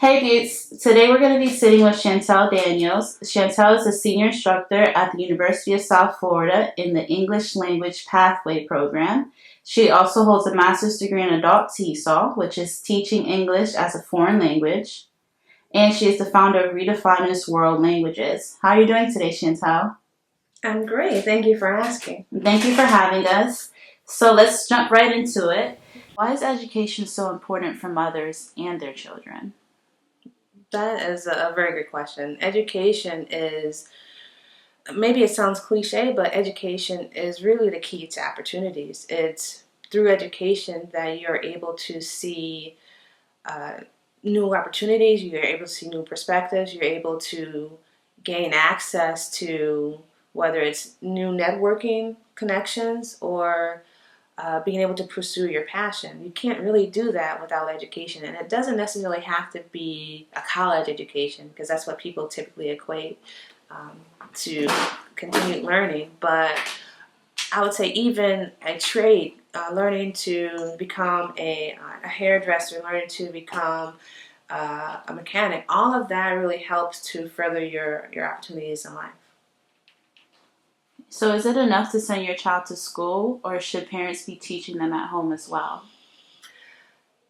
Hey Beauts, today we're going to be sitting with Chantelle Daniels. Chantelle is a senior instructor at the University of South Florida in the English Language Pathway program. She also holds a master's degree in adult TESOL, which is teaching English as a foreign language. And she is the founder of ReDefiners World Languages. How are you doing today, Chantelle? I'm great. Thank you for asking. Thank you for having us. So let's jump right into it. Why is education so important for mothers and their children? That is a very good question. Education is, maybe it sounds cliche, but education is really the key to opportunities. It's through education that you're able to see uh, new opportunities, you're able to see new perspectives, you're able to gain access to whether it's new networking connections or being able to pursue your passion. You can't really do that without education, and it doesn't necessarily have to be a college education because that's what people typically equate to continued learning. But I would say even a trade, learning to become a hairdresser, learning to become a mechanic, all of that really helps to further your opportunities in life. So, is it enough to send your child to school, or should parents be teaching them at home as well?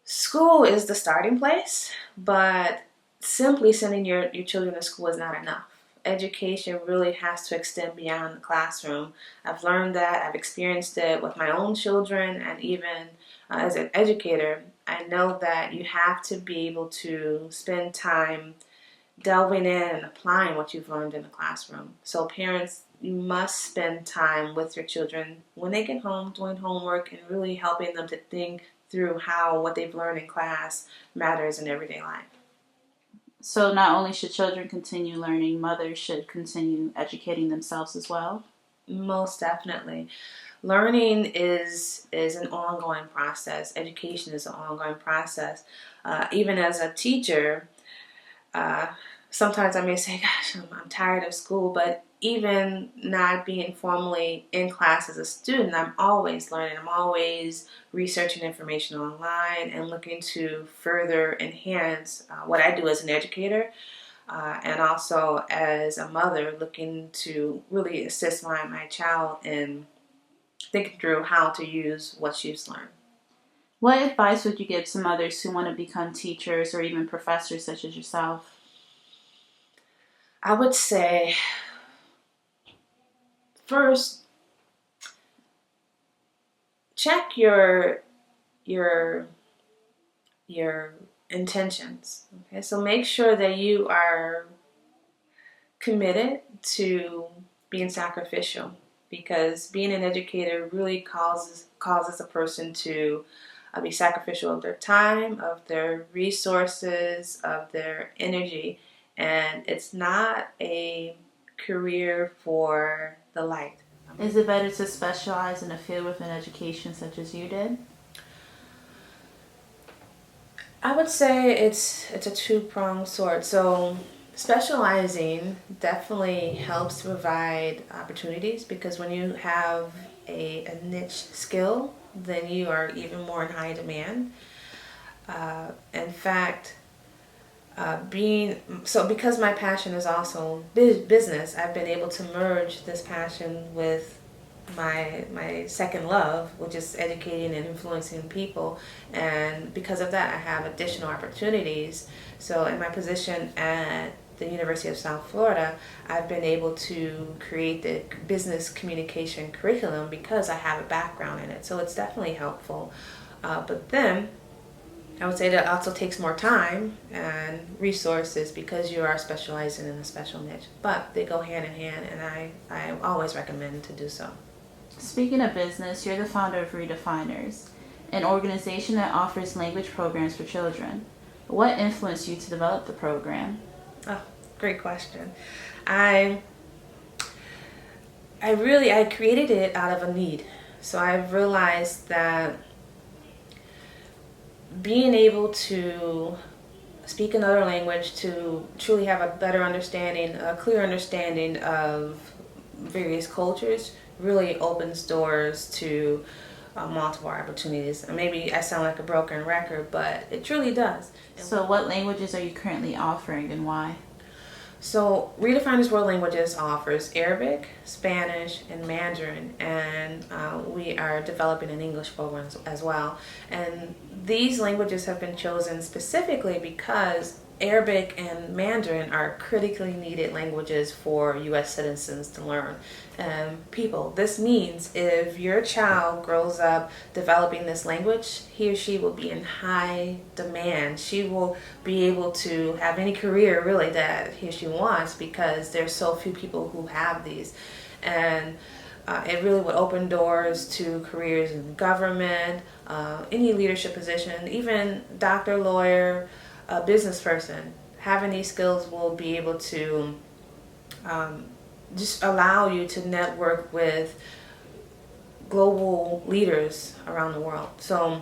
School is the starting place, but simply sending your children to school is not enough. Education really has to extend beyond the classroom. I've learned that, I've experienced it with my own children, and even as an educator, I know that you have to be able to spend time delving in and applying what you've learned in the classroom. So parents, you must spend time with your children when they get home doing homework and really helping them to think through how what they've learned in class matters in everyday life. So, not only should children continue learning, mothers should continue educating themselves as well. Most definitely. Learning is an ongoing process. Education is an ongoing process. Even as a teacher, uh, sometimes I may say, gosh, I'm tired of school, but even not being formally in class as a student, I'm always learning. I'm always researching information online and looking to further enhance what I do as an educator, and also as a mother, looking to really assist my child in thinking through how to use what she's learned. What advice would you give to mothers who want to become teachers or even professors such as yourself? I would say, first, check your your intentions. Okay, so make sure that you are committed to being sacrificial, because being an educator really causes a person to be sacrificial of their time, of their resources, of their energy, and it's not a career for the light. Is it better to specialize in a field within education such as you did? I would say it's a two-pronged sword. So specializing definitely helps to provide opportunities, because when you have a niche skill, then you are even more in high demand. In fact, being so because my passion is also business, I've been able to merge this passion with my second love, which is educating and influencing people. And because of that, I have additional opportunities. So in my position at the University of South Florida, I've been able to create the business communication curriculum because I have a background in it. So it's definitely helpful. But then I would say that also takes more time and resources because you are specializing in a special niche. But they go hand in hand, and I always recommend to do so. Speaking of business, you're the founder of ReDefiners, an organization that offers language programs for children. What influenced you to develop the program? Oh, great question. I I created it out of a need. So I've realized that being able to speak another language, to truly have a better understanding, a clear understanding of various cultures, really opens doors to multiple opportunities. And maybe I sound like a broken record, but it truly does. So what languages are you currently offering and why? So ReDefiners World Languages offers Arabic, Spanish, and Mandarin, and we are developing an English program as well. And these languages have been chosen specifically because Arabic and Mandarin are critically needed languages for U.S. citizens to learn. People, this means if your child grows up developing this language, he or she will be in high demand. She will be able to have any career really that he or she wants because there's so few people who have these. And it really would open doors to careers in government, any leadership position, even doctor, lawyer, a business person. Having these skills will be able to just allow you to network with global leaders around the world. So,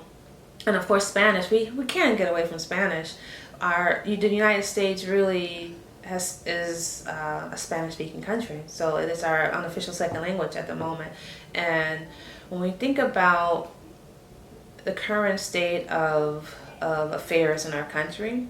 and of course Spanish, we can't get away from Spanish. The United States really is a Spanish-speaking country, so it is our unofficial second language at the moment. And when we think about the current state of affairs in our country,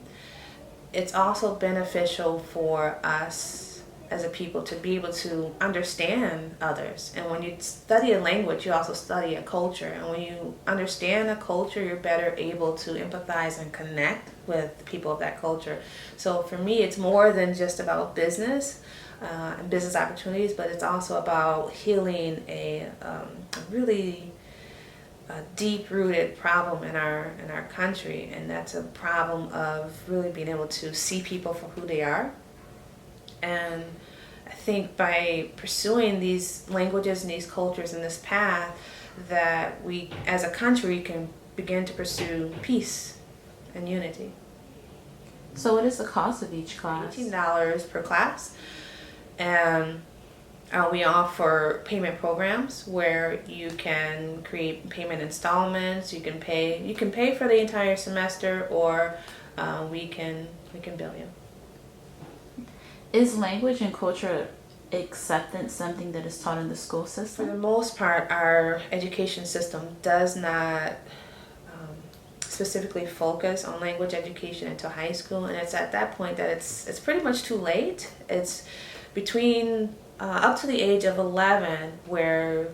it's also beneficial for us as a people to be able to understand others. And when you study a language, you also study a culture. And when you understand a culture, you're better able to empathize and connect with people of that culture. So for me, it's more than just about business and business opportunities, but it's also about healing a really deep-rooted problem in our country, and that's a problem of really being able to see people for who they are. And I think by pursuing these languages and these cultures and this path, that we as a country can begin to pursue peace and unity. So what is the cost of each class? $18 per class. And we offer payment programs where you can create payment installments. You can pay for the entire semester, or we can bill you. Is language and culture acceptance something that is taught in the school For system? the most part, our education system does not specifically focus on language education until high school, and it's at that point that it's pretty much too late. It's between up to the age of 11 where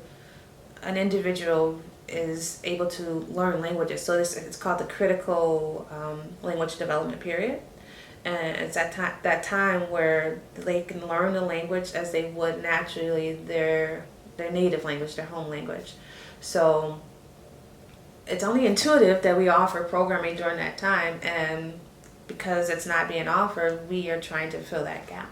an individual is able to learn languages. So it's called the critical language development period. And it's at that time where they can learn the language as they would naturally their native language, their home language. So it's only intuitive that we offer programming during that time, and because it's not being offered, we are trying to fill that gap.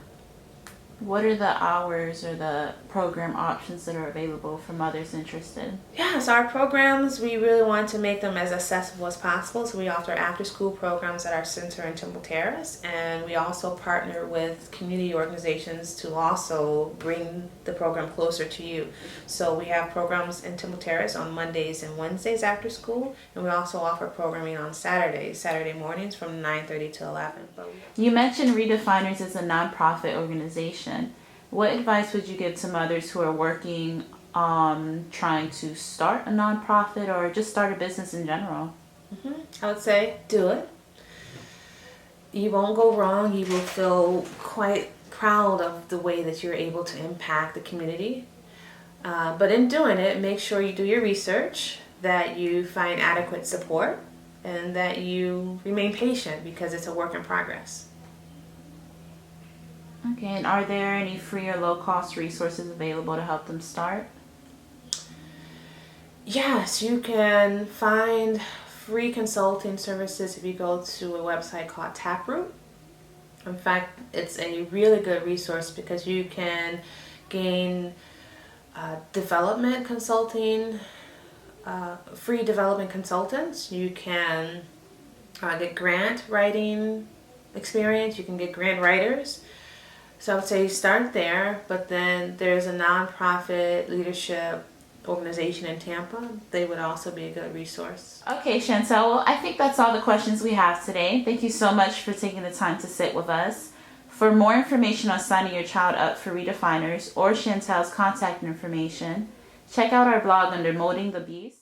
What are the hours or the program options that are available for mothers interested? Yeah, so our programs, we really want to make them as accessible as possible. So we offer after-school programs at our center in Temple Terrace, and we also partner with community organizations to also bring the program closer to you. So we have programs in Temple Terrace on Mondays and Wednesdays after school, and we also offer programming on Saturday mornings from 9:30 to 11. You mentioned ReDefiners is a nonprofit organization. What advice would you give to mothers who are working on trying to start a nonprofit or just start a business in general? I would say do it. You won't go wrong. You will feel quite proud of the way that you're able to impact the community. But in doing it, make sure you do your research, that you find adequate support, and that you remain patient because it's a work in progress. Okay, and are there any free or low-cost resources available to help them start? Yes, you can find free consulting services if you go to a website called Taproot. In fact, it's a really good resource because you can gain development consulting, free development consultants. You can get grant writing experience. You can get grant writers. So I would say start there, but then there's a nonprofit leadership organization in Tampa. They would also be a good resource. Okay, Chantelle, well, I think that's all the questions we have today. Thank you so much for taking the time to sit with us. For more information on signing your child up for ReDefiners or Chantelle's contact information, check out our blog under Molding the Beast.